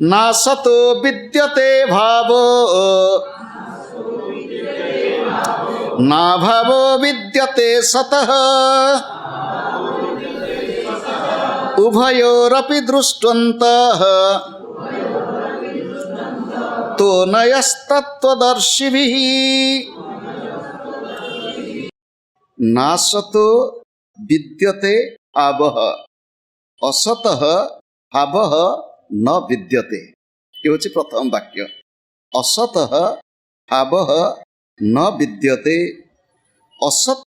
नासतो विद्यते भावो ना भावो विद्यते सतः उभयोरपि दृष्टवन्तः तो नयस्तत्त्वदर्शिभिः। नासतो विद्यते भावः असतः भावः न विद्यते। ये होछि प्रथम वाक्य। असतः भावः न विद्यते। असत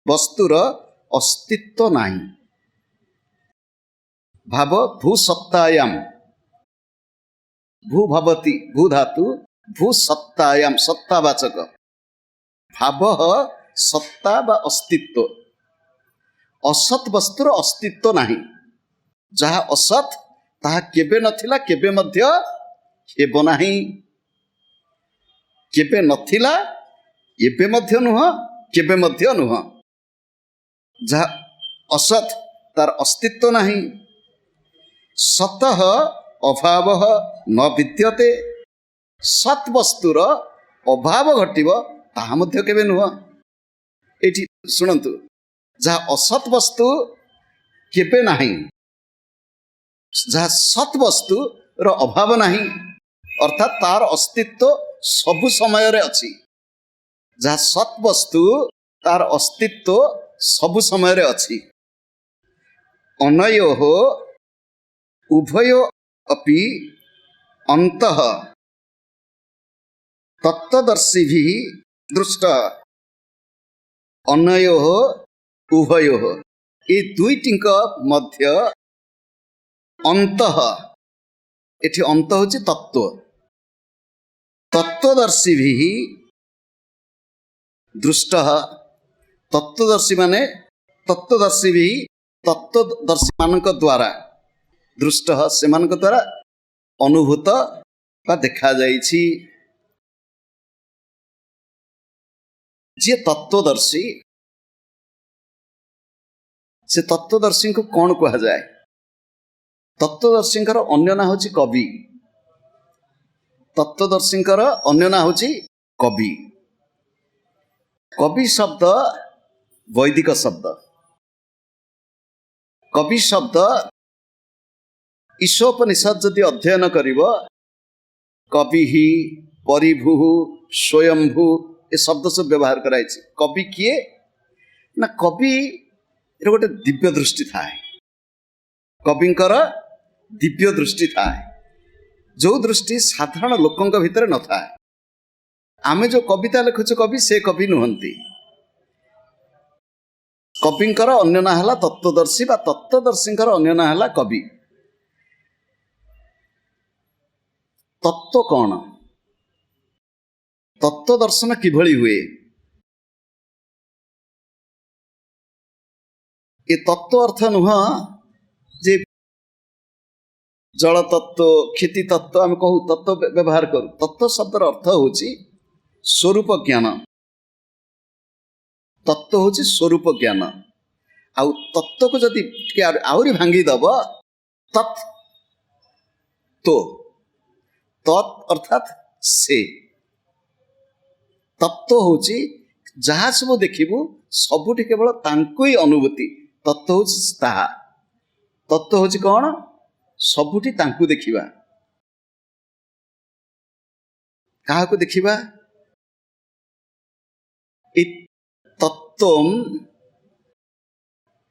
वस्तुर अस्तित्व नाही। भाव भूसत्तायाम, भू भवति भू धातु भूसत्तायाम सत्तावाचक। भावः सत्ता वा अस्तित्व। असत वस्तुर अस्तित्व नाही। जहा असत ताहा केबे नथिला केबे मध्य हेबो नाही। केबे नथिला एबे मध्य नुह केबे मध्य नुह। जहा असत तार अस्तित्व नाही। सतः अभावः न विद्यते। सत वस्तुर अभाव घटिब ताहा मध्य केबे नुह। एठी सुनंतु, जहा असत वस्तु केबे नाही, जहा सत वस्तु रो अभाव नाही, अर्थात तार अस्तित्व सबु समय रे अछि। जहा सत वस्तु तार अस्तित्व सबु समय रे अछि। अनयोः उभयो अपि अन्तः तत्त्वदर्शिभिः दृष्टः। अनयोः उभयोः ये दुईटिंक मध्य अंतः, एठी अंत होछि तत्व। तत्त्वदर्शिभिः दृष्टः। तत्त्वदर्शी माने तत्त्वदर्शिभिः तत्त्वदर्शी मानक द्वारा दृष्टः, सेमानक द्वारा अनुभूत बा देखा जाइछि। जे तत्त्वदर्शी, से तत्त्वदर्शी को कौन कहा जाए? तत्त्वदर्शी अन्य ना होछि कवि। तत्त्वदर्शी अन्य ना होछि कवि। कवि शब्द वैदिक शब्द। कवि शब्द ईशोपनिषद जदि अध्ययन करिब, कवि ही परिभु स्वयंभू ये शब्द सब व्यवहार कराई। कवि किए ना, कवि गोटे दिव्य दृष्टि थाए। कविंकर दिव्य दृष्टि थाए, जो दृष्टि साधारण लोकों भितर न थाए। आमे जो कविता लिखुचे कवि, से कवि नुहंती। कविंकर अन्य ना हला तत्त्वदर्शी बा तत्त्वदर्शींकर अन्य ना हला कवि। तत्व कौन? तत्व दर्शन किभଳି हुए? ये तत्व अर्थ नुह जे जल तत्व क्षिति तत्व आम कहू, तत्व व्यवहार करूँ। तत्व शब्दर अर्थ होछि स्वरूप ज्ञान। तत्व होछि स्वरूप ज्ञान। आउ तत्व को जदि आउरी भांगी दब, तत् तो तत् अर्थात से। तत्व होछि जहा सब देखिबू सबुठी केवल तांको ही अनुभूति। तत्व होछि ताहा। तत्व होछि कौन? सबुठी तांकु देखिबा। काहाको देखिबा? इ तत्वम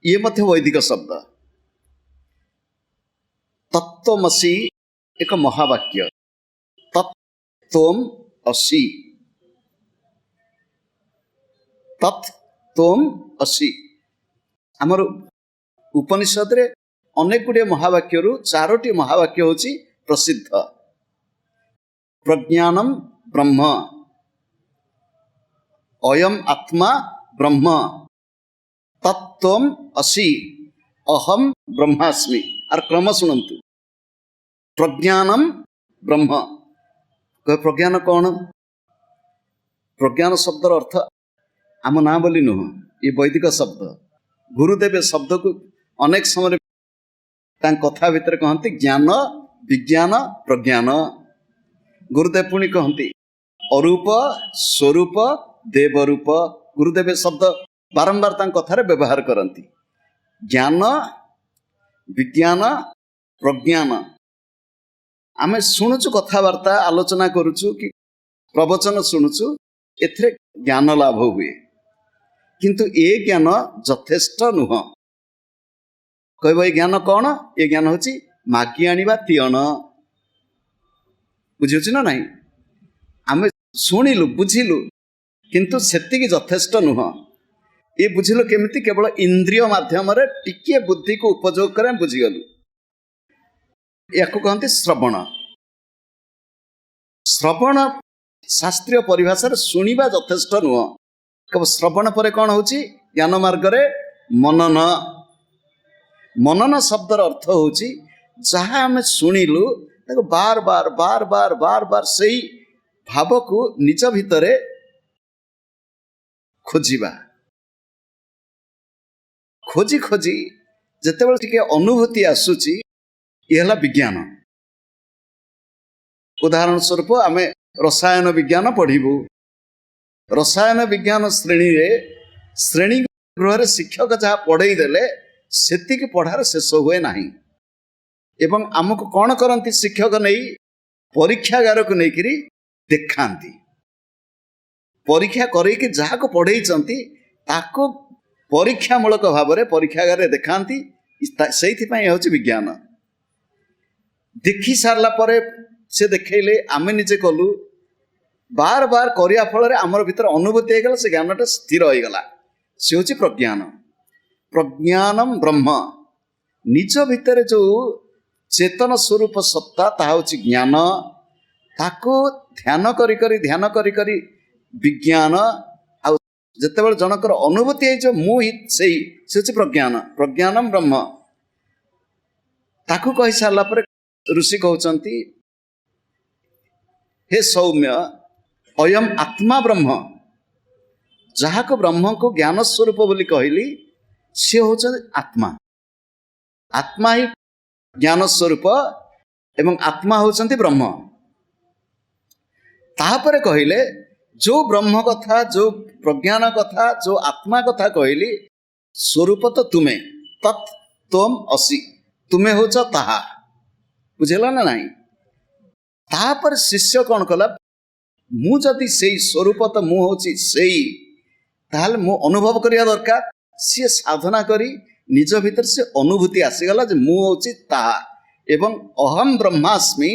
ये मध्य वैदिक शब्द। तत्वमसि एक महावाक्य। तत्वम असि, तत्वम असि। आमर उपनिषद रे अनेक गुड़े महावाक्य रु चारोटी महावाक्य होची प्रसिद्ध। प्रज्ञानम ब्रह्म, अयम आत्मा ब्रह्म, तत्वम असि, अहम ब्रह्मास्मि। आर क्रम सुनंतु। प्रज्ञानम ब्रह्म, प्रज्ञान कौन? प्रज्ञान शब्दर अर्थ आम ना बोली नुह, ये वैदिक शब्द। गुरुदेव शब्द को अनेक समय कथा भितर कहते ज्ञान विज्ञान प्रज्ञान। गुरुदेव पुणी कहती अरूप स्वरूप देवरूप। गुरुदेव शब्द बारंबार कथार व्यवहार करती। ज्ञान विज्ञान प्रज्ञान। आम शुणुचु कथबार्ता आलोचना करुचु कि प्रवचन शुणुचु एथिरे ज्ञान लाभ हुए, किंतु ए ज्ञान यथेष्ट नुह। कहब ये ज्ञान कौन? ये ज्ञान होची मागी आनिबा तियन। बुझुची ना नहीं? आम शुणिलु बुझिलु किंतु सेतिकी यथेष्ट नुह। ये बुझिलु केमिति? केवल इंद्रिय माध्यम टिके बुद्धि को उपयोग कर बुझीगलु। या कहते श्रवण। श्रवण शास्त्रीय परिभाषा शुणिबा यथेष्ट नुह। केवल श्रवण पर कौन होची? ज्ञान मार्ग रे मनन। मनन शब्दर अर्थ होची जहाँ आम शुणिलु ताको बार बार बार बार बार बार सही भाव को निज भितरे खोजिबा। खोजी खोजी जेतेबेले टिके अनुभूति आसुची ये हला विज्ञान। उदाहरण स्वरूप आमे रसायन विज्ञान पढ़िबू। रसायन विज्ञान श्रेणी रे श्रेणी गृह शिक्षक जहाँ पढ़ई देले सेतिकी पढ़ार शेष हुए नहीं। एवं आमको कौन करती शिक्षक नहीं? परीक्षागार को लेकर देखाती। परीक्षा करके जहाँ को पढ़ई ताको परीक्षामूलक भाव में परीक्षागार देखाती। से विज्ञान। देखी सारला पर से देखले आम निजे कलु बार बार करने फल आमर भीतर अनुभूति होगला। से ज्ञानटा स्थिर हो गला। से हूँ प्रज्ञान। प्रज्ञानम ब्रह्म। निज भितर जो चेतन स्वरूप सत्ता ताहा हूँ ज्ञान। ताको ध्यान करी करी ध्यान करी करी विज्ञान। आ जेतेबेले जनकर अनुभूति है जो मु ही से हूँ प्रज्ञान। प्रज्ञानम ब्रह्म। ताको कही सारला पर ऋषि कहते हे सौम्य अयम आत्मा ब्रह्म। जहाँ को ब्रह्म को ज्ञान स्वरूप बोली कहली सी हूँ आत्मा। आत्मा ही ज्ञान स्वरूप एवं आत्मा होचंती ब्रह्म। तापर कहले जो ब्रह्म कथा जो प्रज्ञान कथा जो आत्मा कथा कहली स्वरूप तो तुम्हें तत् त्वम असि। तुम्हें होच ताहा। बुझेला ना नहीं? तापर शिष्य कौन कला? मु जदि सेई स्वरूप तो मु होची सेई ताहले मु अनुभव करिया दरकार। सी साधना करी निज भीतर से अनुभूति आसीगला जे मु होची ताहा एवं अहम ब्रह्मास्मि।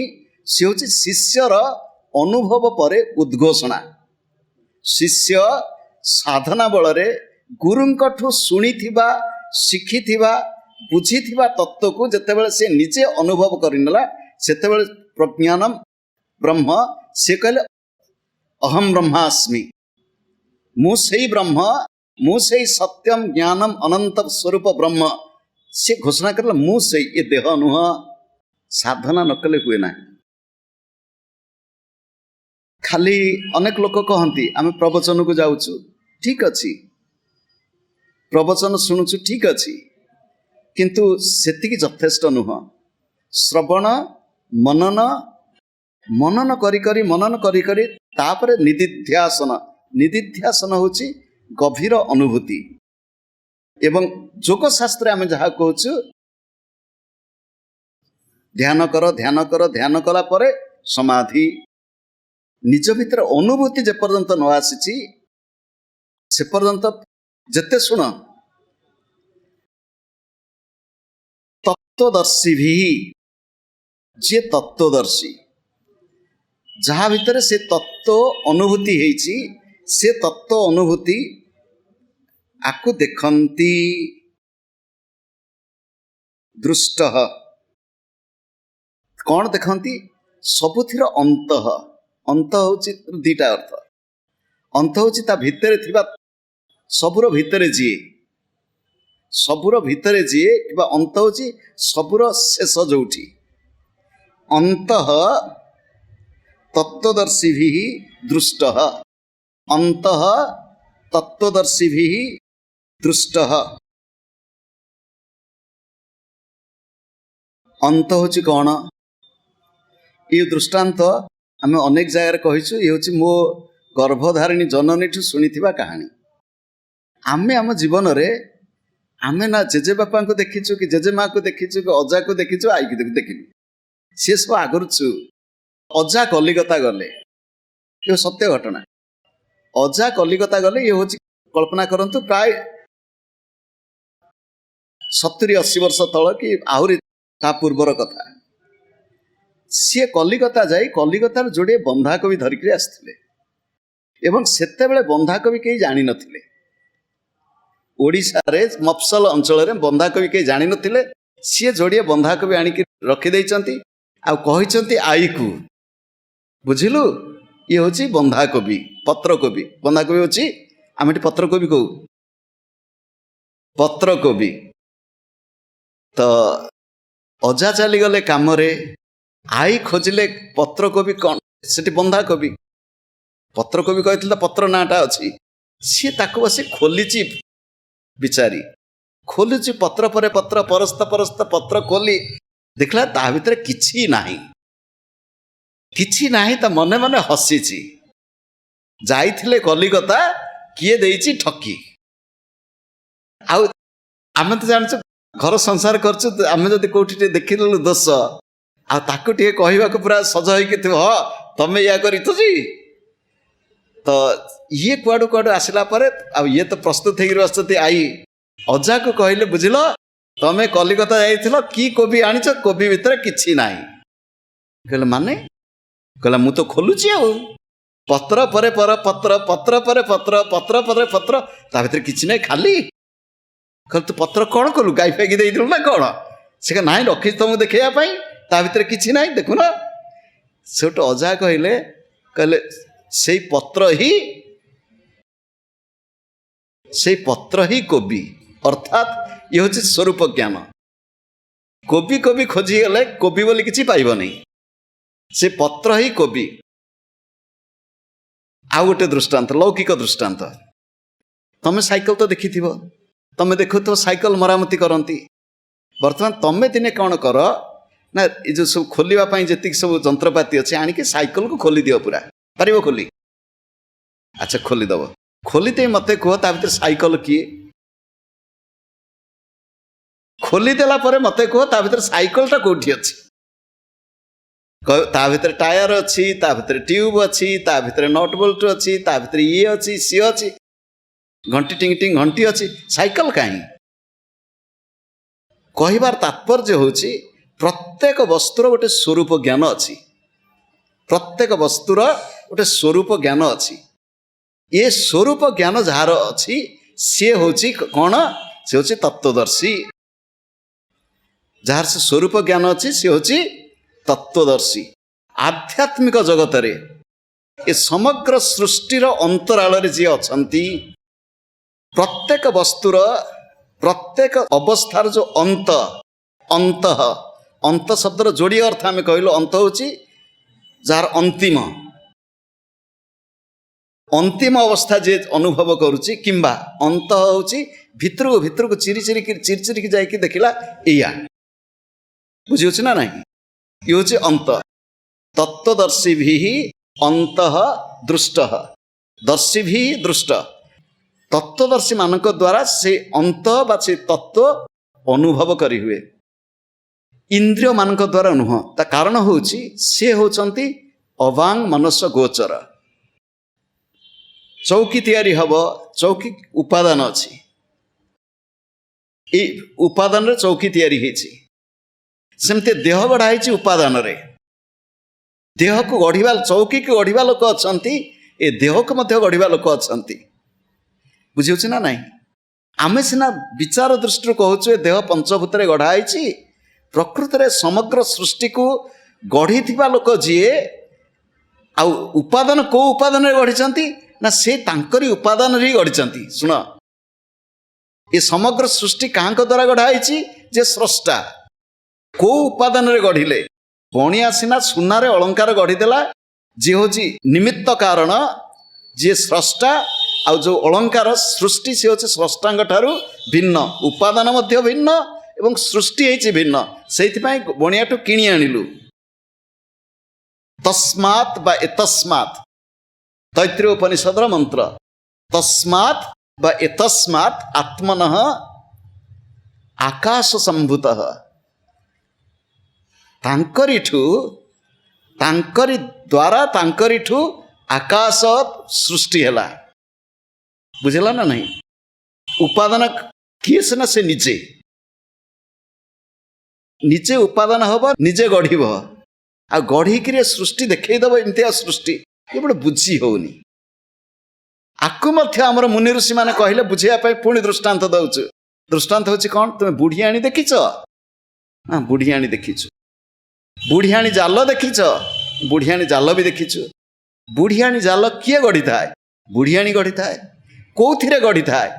सी होची शिष्यर अनुभव परे उद्घोषणा। शिष्य साधना बल रे गुरुंकठु शुणिथिबा शिखिथिबा बुझिथिबा तत्व को जेतेबेले से निजे अनुभव करिनला सेतेबेले प्रज्ञानम ब्रह्म से कहले अहम ब्रह्मास्मि। मु सेई ब्रह्म मु सेई सत्यम ज्ञानम अनंत स्वरूप ब्रह्म से घोषणा करला। मु सेई ये देह नुह। साधना नकले हुए ना। खाली अनेक लोक कहती आम प्रवचन को जाऊचु ठीक अच्छी प्रवचन शुणुचु ठीक अच्छी किंतु सेतिकी यथेष्ट नुह। श्रवण मनन मनन करी करी मनन करी करी तापरे निदिध्यासन। निदिध्यासन होची गभीर अनुभूति। एवं योग शास्त्र आम जहाँ कहूँ ध्यान कर ध्यान कर ध्यान कला परे समाधि। निज भीतर अनुभूति जे पर्यंत न आसी से पर्यंत जेते शुण तत्वदर्शी भी जे तत्वदर्शी जहाँ भीतर से तत्व अनुभूति है से तत्व अनुभूति आकु देखती। दृष्ट कौन देखती? सबुथिर अंत। अंत होची दीटा अर्थ। अंत होची ता भितरे थिबा सबुर भितरे जीए। सबुर भितरे जीए किबा अंत होची सबुर शेष जोठी। अंत तत्वदर्शी भी दृष्ट। अंत तत्वदर्शी भी दृष्ट। अंत होची कौन? ये दृष्टांत आम अनेक जगार कहीचु। ये हूँ मो गर्भधारिणी जननी ठू शुणी कहानी। आमे आम जीवन रे आमे ना जेजे बापा को देखीचु कि जेजे माँ को देखीचु कि अजा को देखीचु आई को देखिलु सी सब आगुरी छु। अजा कलिकता गले, ये सत्य घटना। अजा कलिकता गले, ये हूँ कल्पना करंतु प्राय 70-80 वर्ष तल कि आहरी ता पूर्वर कथा। सी कलिकता जाई कलिकतार जोड़े बंधाकोबी धरिक आसते एवं सेते बेले बंधाकोबी कहीं जानी नथिले। ओडिशा रे मफसल अंचल रे बंधाकोबी कहीं जानी नथिले। सी जोड़े बंधाकोबी आनिक रखी देइचंती आ कहिचंती आई को बुझिलु ये हूँ बंधाकोबी पत्रकोबी। बंधाकोबी हूँ आम एटी पत्रकोबी कहू पत्रकोबी। तो अजा चली गले काम रे आई खोजिले पत्रकोबी कौन से बंधाकोबी। पत्रकोबी कही पत्र नाटा अच्छी सी ताको बस खोली बिचारी खोलुची पत्र पर पत्र परस्त परस्त पत्र खोली देखला ता भितर किछि नाही किछि नाही। ता मने मने हसीची जाइथिले कलिकता किए देइची ठकी। आउ आमे तो जानछु घर संसार करछु आमे जदि कोठी देखिलु दोष आ ताको टे कहवा को पूरा सज होइके थो ह तमे या करितो जी। तो ये कुआडू कुआडू आसिला परे आ ये तो प्रस्तुत हेगिर बसती आई अजा को कहले बुझिल तमे कलिकता जाइथिलो की कोबी आनिछ कोबी भितर किछि नाही। कहले माने कहला मु तो खोलुची आ पत्र परे पर पत्र पत्र परे पत्र पत्र परे पत्र ता भितर किछि नाही खाली। कहल तू पत्र कौन कलु गाई फेंकी देइथिलु ना कौन से ना रखी तुमको देखा ता भितर किछि नाही देखुन। सेठ अजा कहले कहले से पत्र ही कोबी अर्थात ये हूँ स्वरूप ज्ञान। कोबी कोबी खोजी गले कोबी बोली किछि पाइब नहीं से पत्र ही कोबी। आउ गोटे दृष्टांत लौकिक दृष्टांत तमे साइकेल तो देखी तमे देखु तो साइकेल मरामती करती। बर्तमान तमे दिने कौन कर ना ये जो सब खोलने जी सब जंत्रपाति अच्छे आणिक साइकेल को खोली दियो पूरा पार खोली। अच्छा खोलीदेव खोलीदे मत कह ता भीतर साइकेल किए खोलीदेला मत कह ता भीतर साइकेल टा कौटी अच्छी ता भीतर टायर अच्छी ता भीतर ट्यूब अच्छी ता भीतर नट बोल्ट अच्छी ता भीतर ये अच्छी सी अच्छी घंटी टिंग टिंग घंटी अच्छी साइकेल कहीं कहबार तात्पर्य होची प्रत्येक वस्तुर गोटे स्वरूप ज्ञान अच्छी। प्रत्येक वस्तुर गोटे स्वरूप ज्ञान अच्छी। ये स्वरूप ज्ञान जार अच्छी सी होची कौन से होची तत्वदर्शी। जार से स्वरूप ज्ञान अच्छी सी होची तत्वदर्शी। आध्यात्मिक जगत रे ये समग्र सृष्टिर अंतराल रे जी अछंती प्रत्येक वस्तुर प्रत्येक अवस्थार जो अंत अंत अंत शब्दर जोड़ी अर्थ आम कहलु अंत होची जार अंतिम अंतिम अवस्था जे अनुभव करुची किंबा अंत होची भितर भितर को चिरी चिरी की जाइकी देखिला एया बुझी होची ना नहीं ये होची अंत। तत्वदर्शी भी अंत दृष्ट दर्शी भी दृष्ट। तत्वदर्शी मानक द्वारा से अंत बा से तत्व अनुभव करी हुए इंद्रिय मानक द्वारा नुह। ता कारण होची से होचंती अवांग मनस गोचर। चौकी तैयारी हब चौकी उपादान अच्छी ये उपादान रे चौकी तैयारी हेची सेमते देह गढ़ाई उपादान रे देह को गढ़िबा चौकी को गढ़िबा लोक अछंती ए देह को मध्य गढ़िबा लोक अछंती बुझी ना नहीं। आमे सिना विचार दृष्टि कहूँ देह पंचभूत गढ़ाई प्रकृत रे समग्र सृष्टि को गढ़ी लोक जीए आउ उपादान को उपादान गढ़ी ना से तांकरी उपादान रे गढ़ी। शुण ये समग्र सृष्टि क्या द्वारा गढ़ाई जे स्रष्टा को उपादान रे गढ़िले बणिया सिना सुनारे अलंकार गढ़ीदेला जी हूँ निमित्त कारण जी स्रष्टा आउ जो अलंकार सृष्टि सी हूँ स्रष्टांग ठारू भिन्न उपादान मध्य भिन्न एवं सृष्टि है भिन्न से बणियाठू किणी आणिलु तस्मात् बा एतस्मात् तैत्रीय उपनिषदर मंत्र तस्मात् बा एतस्मात् आत्मनः आकाश संभूतः तांकरिठु तांकरी द्वारा तांकरिठु आकाश सृष्टि हैला बुझला ना नहीं उपादान किए सिना से निजे निजे उपादान हम निजे गढ़ आ गढ़िक सृष्टि देखईदेव एमती सृष्टि ये बड़े बुझी होनी आकु आमर मुनि ऋषि मैंने कहले बुझाई पुणी दृष्टांत दौचु दृष्टांत हूँ कौन तुम बुढ़ियाणी देखीच हाँ बुढ़ियाणी देखीचु बुढ़ियाणी जाल देखीच बुढ़ियाणी जाल भी देखीचु बुढ़ियाणी जाल किए गढ़ी थाए बुढ़ियाणी गढ़ी थाए कौथिरे गढ़ी थाए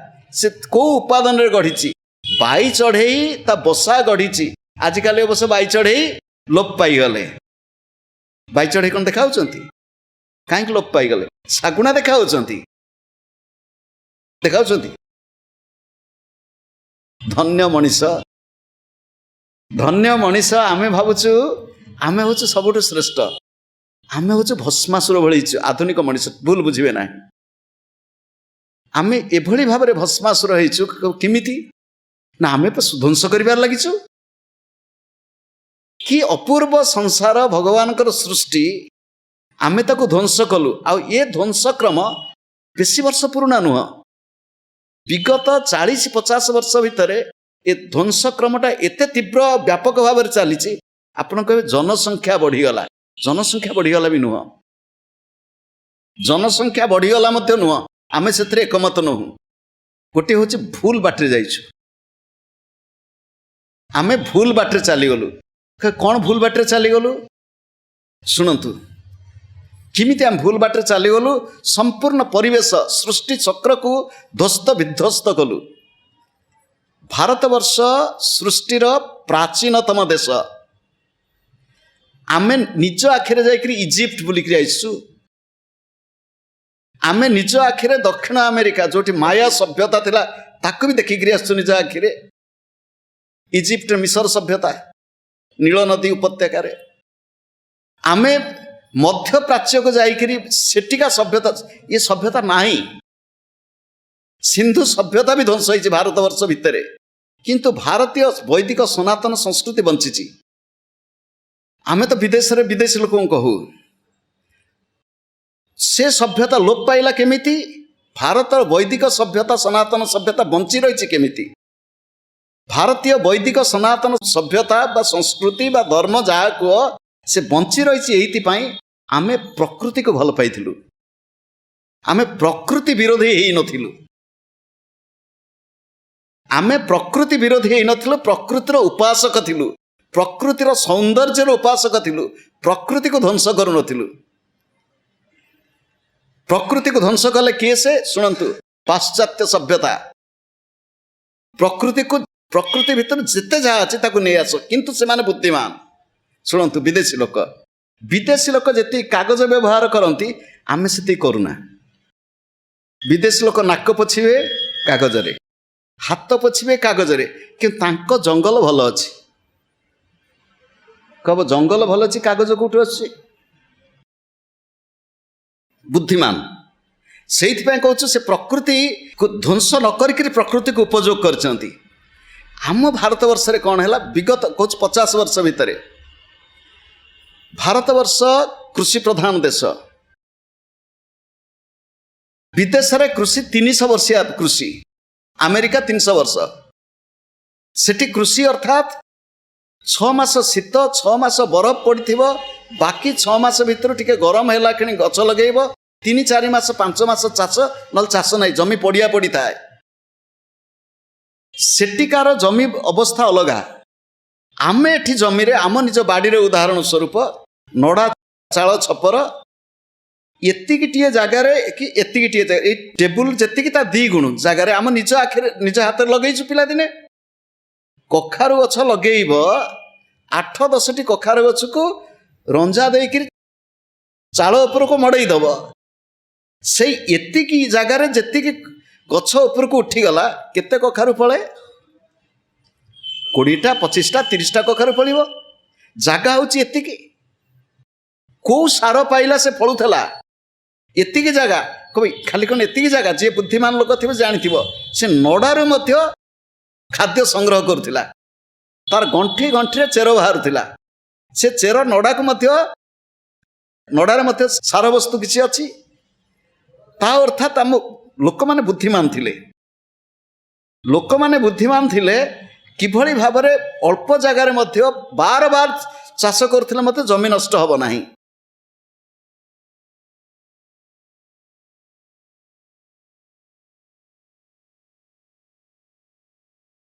से कौ उपादान गढ़ी बाई चढ़ई ता बसा गढ़ी आजिकल अवश्य बाई चढ़ई लोप पाईगले बाई चढ़ई कौन देखा कहीं लोप पाईगले शागुणा देखा देखा धन्य मनीष आमे भावुचु आमे हूँ सबुठ श्रेष्ठ आमे हूँ भस्मासुर भली आधुनिक मनीष भूल बुझे ना आमे एभली भाव में भस्मासुर हो किमिति ना आमे तो ध्वंस करिबार लागिचु कि अपूर्व संसार भगवान सृष्टि आमे ताको ध्वंस कलु आ ये ध्वंसक्रम बेसी वर्ष पुराना नुह विगत 40-50 वर्ष भितर ए ध्वंसक्रमटा एते तीव्र व्यापक भाव में चली आपण कहे जनसंख्या बढ़ीगला भी नुह जनसंख्या बढ़ीगला नुह आमे से एकमत नहु गोटे हूँ भूल बाटे जाइछु आमे भूल बाटे चलीगलु कौन भूल बाटे चलीगलु शुणु किमिति आम भूल बाटे चलीगलु संपूर्ण परिवेश सृष्टि चक्र को ध्वस्त विध्वस्त कलु भारतवर्ष सृष्टिर प्राचीनतम देश आमे निज आखिरे जाइकरी इजिप्ट बुलिक आइसु आमे निज आखिरे दक्षिण अमेरिका जोटी माया सभ्यता थिला ताकू भी देखिक आसु निज आखिरे इजिप्ट मिसर सभ्यता नील नदी उपत्यकार आमे मध्य प्राच्य को जाइकरी सेटिका सभ्यता ये सभ्यता नाही सिंधु सभ्यता भी ध्वंस होइछि भारतवर्ष भितर किंतु भारतीय वैदिक सनातन संस्कृति बंची आमे तो विदेशी लोक कहू से सभ्यता लोप पाइला केमिति भारत वैदिक सभ्यता सनातन सभ्यता बंची रही केमिति भारतीय वैदिक सनातन सभ्यता बा संस्कृति बा धर्म जहाँ कह से बंची रही आमे प्रकृति को भल पाइथिलु आमे प्रकृति विरोधी ही नथिलु आमे प्रकृति विरोधी ही नथिलु प्रकृतिर उपासक थिलु प्रकृतिर सौंदर्यर उपासक थिलु प्रकृति को ध्वंस करू नथिलु प्रकृति को ध्वंस कले किए से शुणु पाश्चात्य सभ्यता प्रकृति भितर जिते जहाँ अच्छे ताकू नहीं आस किंतु से माने बुद्धिमान शुणु विदेशी लोक जी कागज व्यवहार करती आमे से करूना विदेशी लोक नाक पोछिबे कागज रे हाथ पोछिबे कागज रे कि जंगल भल अच्छी कब जंगल भल अच्छी कागज कौट अच्छी बुद्धिमान से कहूँ से प्रकृति को ध्वंस न कर प्रकृति को उपयोग कर आम भारतवर्ष कौन है विगत कौच 50 वर्ष भितर भारतवर्ष कृषि प्रधान देश विदेश में कृषि 300 वर्षिया कृषि अमेरिका 300 वर्ष सेठी कृषि अर्थात 6 मास शीत 6 मास बरफ पड़ी बाकी 6 मास भीतर टिके गरम है कि गच लगेब 3-4 मास 5 मास चाष ना चाष ना जमी पड़िया पड़ी थाए सेटिकार जमी अवस्था अलगा आमे एठी जमी रे आम निज बाड़ी रे उदाहरण स्वरूप नड़ा चाल छपर एतिकिटिए जगार कि एतिकिटिए टेबुल जेतिकी ता 2 गुण जगार आम निज आखिरे निज हाथ लगेइछु पिला दिने कखारु गछ लगेइब 8-10 कखारु गछ को रंजा देकि चाल उपर को मड़ई दब से एतिकी जगार जेतिकी गछ उपर को उठीगला केते कखारु फले 20टा 25टा 30टा कखारु फलिबो जागा होची एतिकी କେଉଁ ସାର ପାଇଲା ସେ ଫଳୁଥିଲା। ଏତିକି ଜାଗା କବି ଖାଲି କ'ଣ ଏତିକି ଜାଗା, ଯିଏ ବୁଦ୍ଧିମାନ ଲୋକ ଥିବ ଜାଣିଥିବ, ସେ ନଡ଼ାରୁ ମଧ୍ୟ ଖାଦ୍ୟ ସଂଗ୍ରହ କରୁଥିଲା। ତାର ଗଣ୍ଠି ଗଣ୍ଠିରେ ଚେର ବାହାରୁଥିଲା। ସେ ଚେର ନଡ଼ାରେ ମଧ୍ୟ ସାର ବସ୍ତୁ କିଛି ଅଛି। ତା ଅର୍ଥାତ୍ ଆମ ଲୋକମାନେ ବୁଦ୍ଧିମାନ ଥିଲେ। ଲୋକମାନେ ବୁଦ୍ଧିମାନ ଥିଲେ କିଭଳି ଭାବରେ ଅଳ୍ପ ଜାଗାରେ ମଧ୍ୟ ବାର ବାର ଚାଷ କରୁଥିଲେ ମଧ୍ୟ ଜମି ନଷ୍ଟ ହେବ ନାହିଁ।